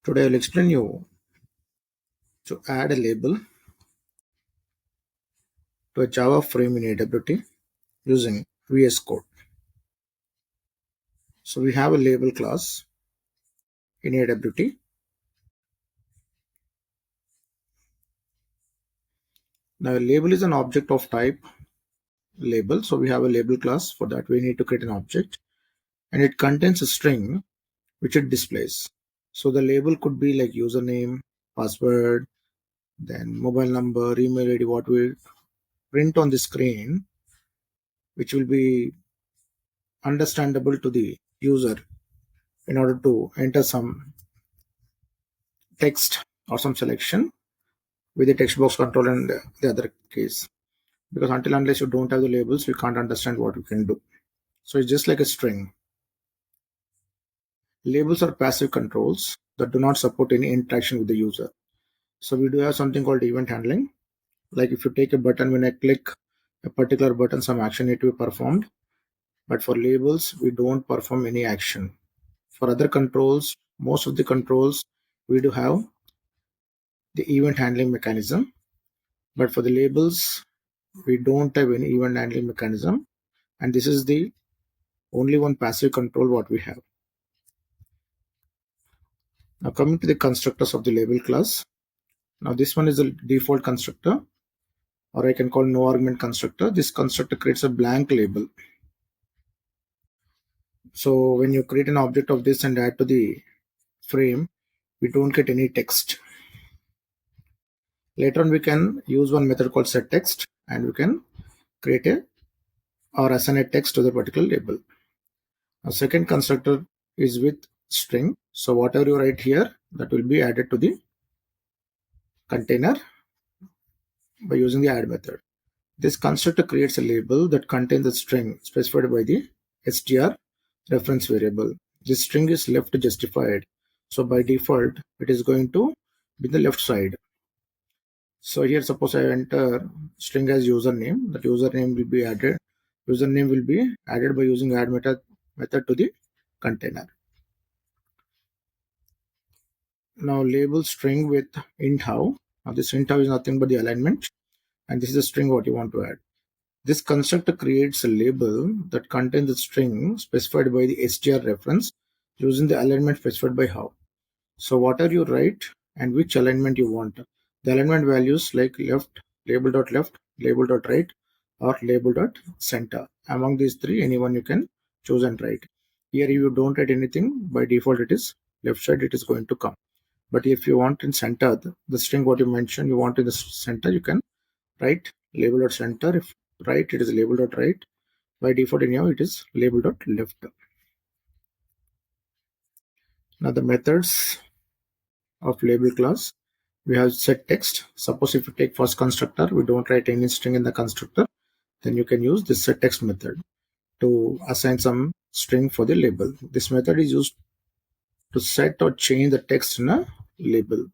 Today I'll explain you to add a label to a Java frame in AWT using VS Code. So we have a label class in AWT. Now a label is an object of type label. So we have a label class. For that we need to create an object, and it contains a string which it displays. So the label could be like username, password, then mobile number, email ID, what we print on the screen, which will be understandable to the user in order to enter some text or some selection with the text box control and the other case. Because unless you don't have the labels, we can't understand what we can do. So it's just like a string. Labels are passive controls that do not support any interaction with the user. So we do have something called event handling. Like if you take a button, when I click a particular button, some action need to be performed. But for labels, we don't perform any action. For other controls, most of the controls, we do have the event handling mechanism. But for the labels, we don't have any event handling mechanism. And this is the only one passive control what we have. Now coming to the constructors of the label class. Now this one is the default constructor, or I can call no argument constructor. This constructor creates a blank label. So when you create an object of this and add to the frame, we don't get any text. Later on we can use one method called setText, and we can create a or assign a text to the particular label. A second constructor is with string. So whatever you write here, that will be added to the container by using the add method. This constructor creates a label that contains the string specified by the str reference variable. This string is left justified. So by default, it is going to be the left side. So here, suppose I enter string as username. That username will be added. Username will be added by using add method to the container. Now label string with int how. Now this int how is nothing but the alignment, and this is the string what you want to add. This constructor creates a label that contains the string specified by the str reference using the alignment specified by how. So whatever you write and which alignment you want. The alignment values like left, label.left, label.right, or label.center. Among these three, anyone you can choose and write. Here if you don't write anything, by default it is left side, it is going to come. But if you want in center, the string what you mentioned, you want in the center, you can write label.center. If right, it is label.right. By default in here, it is label.left. Now the methods of label class, we have set text. Suppose if you take first constructor, we don't write any string in the constructor, then you can use this set text method to assign some string for the label. This method is used to set or change the text in a label.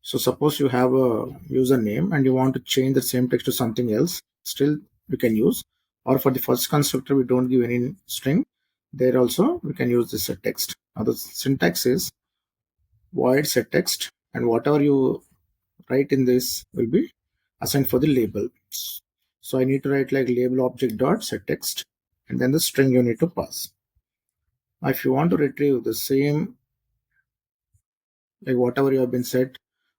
So suppose you have a username and you want to change the same text to something else, still we can use. Or for the first constructor, we don't give any string. There also we can use this set text. Now the syntax is void set text, and whatever you write in this will be assigned for the label. So I need to write like label object dot set text, and then the string you need to pass. Now if you want to retrieve the same, like whatever you have been set,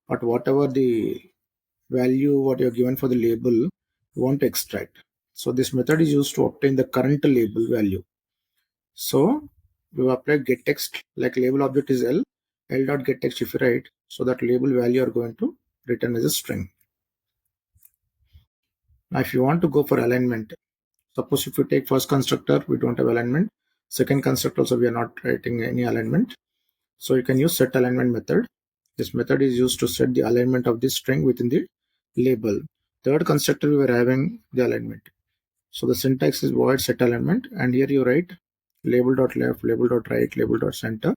but whatever the value what you have given for the label, you want to extract. So this method is used to obtain the current label value. So we apply get text, like label object is L dot get text if you write, so that label value are going to return as a string. Now if you want to go for alignment, suppose if you take first constructor, we don't have alignment. Second constructor also we are not writing any alignment. So you can use set alignment method. This method is used to set the alignment of this string within the label. Third constructor we were having the alignment. So the syntax is void set alignment, and here you write label.left, label.right, label.center.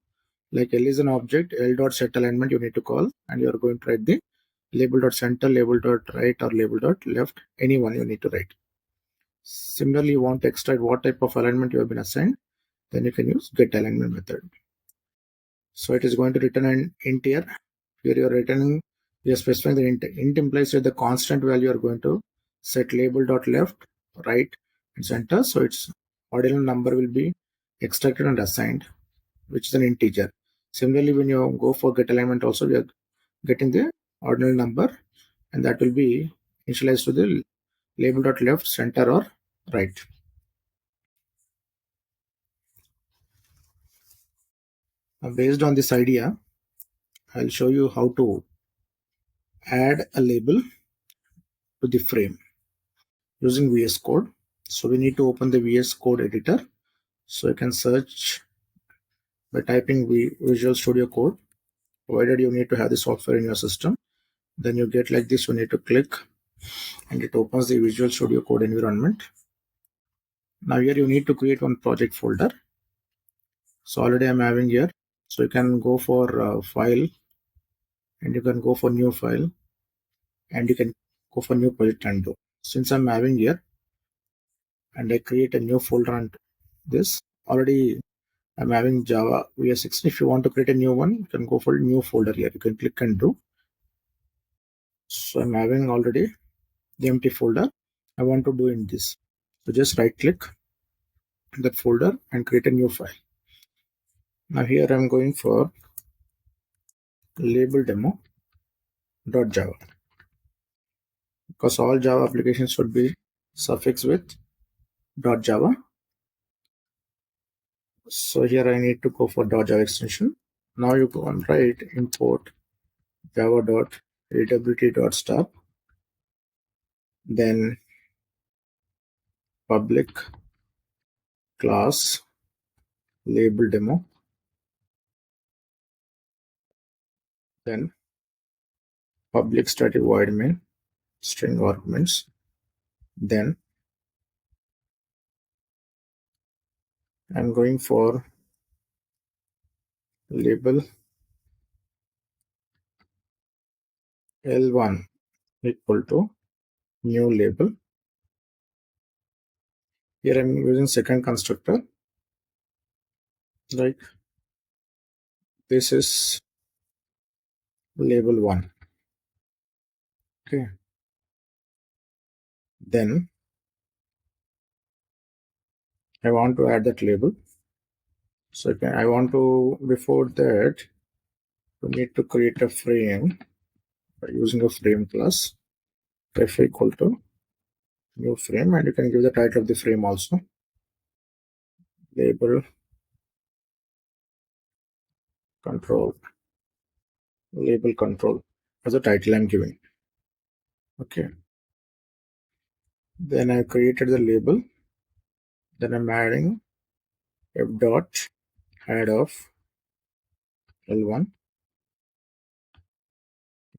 Like L is an object, L.set alignment you need to call, and you are going to write the label.center, label.right, or label.left, any one you need to write. Similarly, you want to extract what type of alignment you have been assigned, then you can use get alignment method. So it is going to return an int here. Here you are returning, you are specifying the int. Int implies that the constant value you are going to set label dot left, right, and center. So its ordinal number will be extracted and assigned, which is an integer. Similarly, when you go for get alignment, also we are getting the ordinal number, and that will be initialized to the label dot left, center, or right. Now, based on this idea, I'll show you how to add a label to the frame using VS Code. So we need to open the VS Code editor. So you can search by typing Visual Studio Code, provided you need to have the software in your system. Then you get like this. You need to click and it opens the Visual Studio Code environment. Now here you need to create one project folder. So already I'm having here. So you can go for file, and you can go for new file, and you can go for new project and do. Since I'm having here, and I create a new folder on this, already I'm having Java VS16. If you want to create a new one, you can go for a new folder here. You can click and do. So I'm having already the empty folder. I want to do in this. So just right click that folder and create a new file. Now here I'm going for label demo.java, because all Java applications should be suffixed with .java. So here I need to go for .java extension. Now you go and write import java.readability.stub, then public class label demo, then public static void main string arguments, then I'm going for label L1 equal to new label. Here I'm using second constructor, like this is label 1. Okay, then I want to add that label. So I want to, before that, we need to create a frame by using a frame class, ref equal to new frame, and you can give the title of the frame also, label control, label control as a title I'm giving. Okay, then I created the label, then I'm adding f dot add of L1.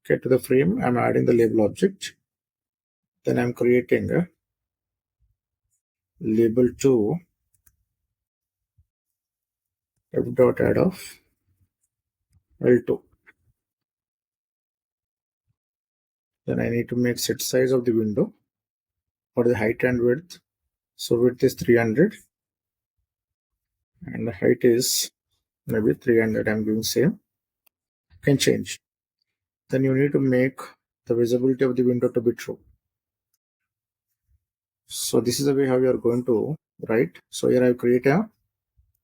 Okay, to the frame I'm adding the label object, then I'm creating a label 2 f dot add of L2. Then I need to make set size of the window for the height and width. So width is 300 and the height is maybe 300. I'm giving same. You can change. Then you need to make the visibility of the window to be true. So this is the way how you are going to write. So here I create a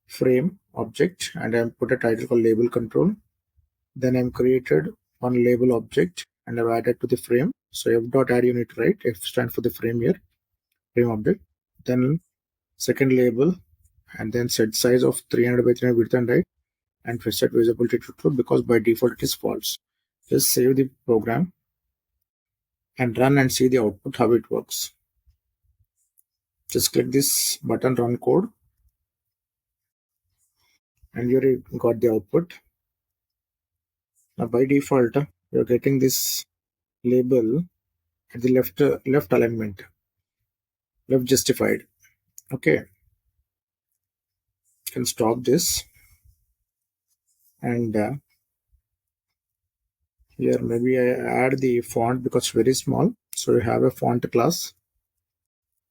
frame object and I put a title called label control. Then I'm created one label object and I've added to the frame. So f dot add unit, right? F stand for the frame here, frame object. Then second label, and then set size of 300 by 300 width and height, and set visibility to true, because by default it is false. Just save the program and run and see the output, how it works. Just click this button, run code, and you got the output. Now by default you're getting this label at the left alignment, left justified. Okay, you can stop this, and here maybe I add the font because it's very small. So you have a font class.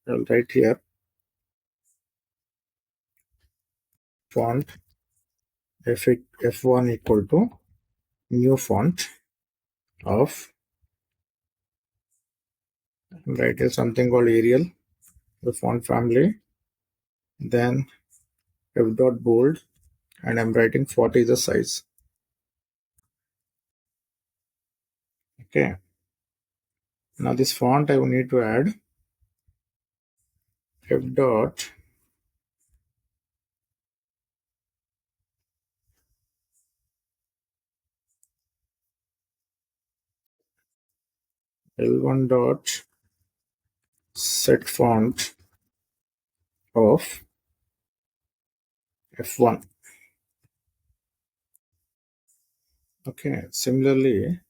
I'll write here font f1 equal to new font of, write here something called Arial, the font family, then f dot bold, and I'm writing 40 is the size. Okay. Now this font I will need to add f dot l1 dot set font of f1. Okay. Similarly,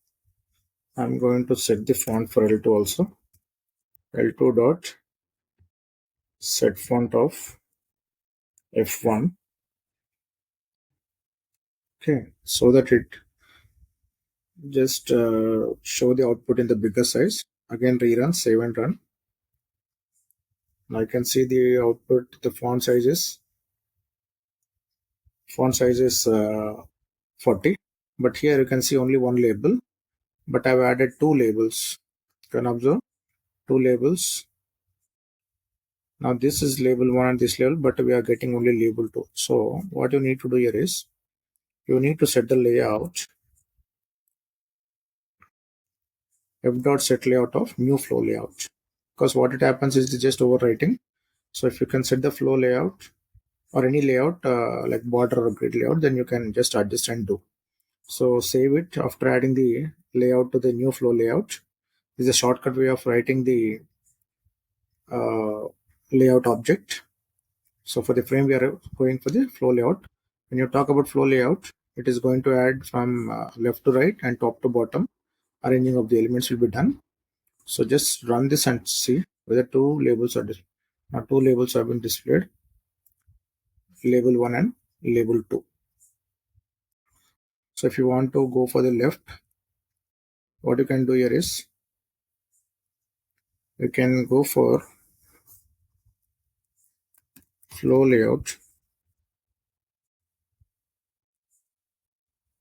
I'm going to set the font for L2 also. L2 dot set font of f1. Okay, so that it just show the output in the bigger size. Again, rerun, save and run. Now I can see the output. The font size is 40, but here you can see only one label. But I've added two labels. You can observe two labels. Now this is label 1 and this label, but we are getting only label 2. So what you need to do here is you need to set the layout f dot set layout of new flow layout, because what it happens is it's just overwriting. So if you can set the flow layout or any layout like border or grid layout, then you can just adjust and do. So save it after adding the layout to the new flow layout. This is a shortcut way of writing the layout object. So for the frame, we are going for the flow layout. When you talk about flow layout, it is going to add from left to right and top to bottom. Arranging of the elements will be done. So just run this and see whether two labels are now two labels have been displayed, label 1 and label 2. So if you want to go for the left, what you can do here is you can go for flow layout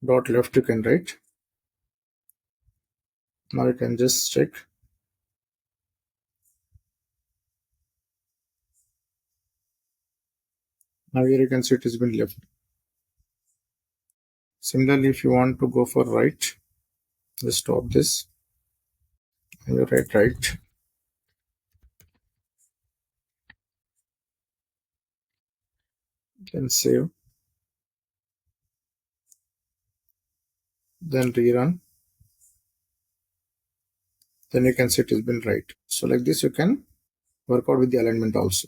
dot left, you can write. Now you can just check. Now here you can see it has been left. Similarly, if you want to go for right, just stop this and you write right. Then save, then rerun. Then you can see it has been right. So like this, you can work out with the alignment also.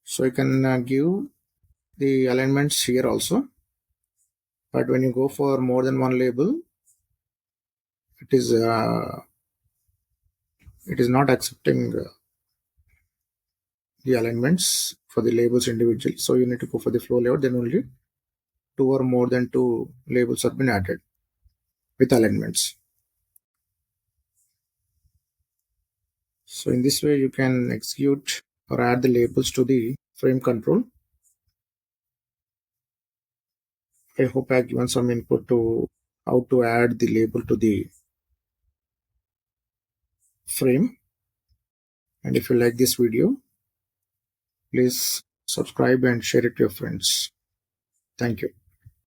So you can give the alignments here also, but when you go for more than one label, it is not accepting the alignments for the labels individually. So you need to go for the flow layout, then only two or more than two labels have been added with alignments. So in this way, you can execute or add the labels to the frame control. I hope I have given some input to how to add the label to the frame. And if you like this video, please subscribe and share it to your friends. Thank you.